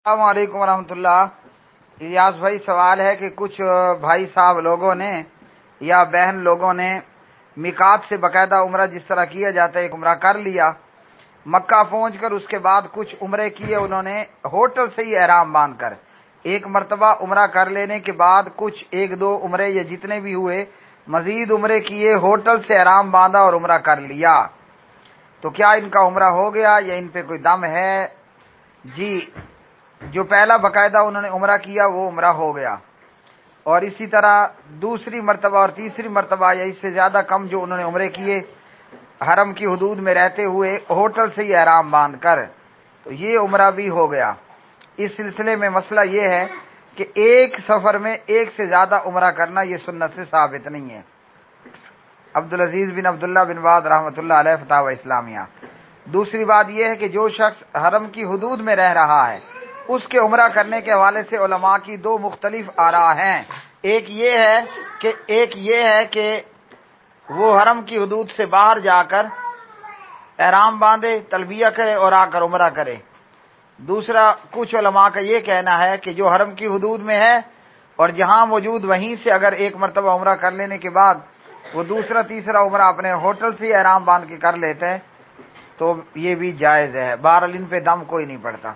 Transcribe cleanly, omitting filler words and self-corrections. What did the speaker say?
السلام علیکم ورحمۃ اللہ۔ الیاس بھائی، سوال ہے کہ کچھ بھائی صاحب لوگوں نے یا بہن لوگوں نے میقات سے باقاعدہ عمرہ جس طرح کیا جاتا ہے ایک عمرہ کر لیا، مکہ پہنچ کر اس کے بعد کچھ عمرے کیے انہوں نے ہوٹل سے ہی احرام باندھ کر، ایک مرتبہ عمرہ کر لینے کے بعد کچھ ایک دو عمرے یا جتنے بھی ہوئے مزید عمرے کیے، ہوٹل سے احرام باندھا اور عمرہ کر لیا، تو کیا ان کا عمرہ ہو گیا یا ان پہ کوئی دم ہے؟ جی، جو پہلا باقاعدہ انہوں نے عمرہ کیا وہ عمرہ ہو گیا، اور اسی طرح دوسری مرتبہ اور تیسری مرتبہ یا اس سے زیادہ کم جو انہوں نے عمرے کیے حرم کی حدود میں رہتے ہوئے ہوٹل سے ہی احرام باندھ کر، تو یہ عمرہ بھی ہو گیا۔ اس سلسلے میں مسئلہ یہ ہے کہ ایک سفر میں ایک سے زیادہ عمرہ کرنا یہ سنت سے ثابت نہیں ہے۔ عبدالعزیز بن عبداللہ بن باز رحمۃ اللہ علیہ فتاوی اسلامیہ۔ دوسری بات یہ ہے کہ جو شخص حرم کی حدود میں رہ رہا ہے اس کے عمرہ کرنے کے حوالے سے علماء کی دو مختلف آراء ہیں۔ ایک یہ ہے کہ وہ حرم کی حدود سے باہر جا کر احرام باندھے، تلبیہ کرے اور آ کر عمرہ کرے۔ دوسرا، کچھ علماء کا یہ کہنا ہے کہ جو حرم کی حدود میں ہے اور جہاں موجود وہیں سے اگر ایک مرتبہ عمرہ کر لینے کے بعد وہ دوسرا تیسرا عمرہ اپنے ہوٹل سے احرام باندھ کے کر لیتے ہیں تو یہ بھی جائز ہے۔ بہرحال ان پہ دم کوئی نہیں پڑتا۔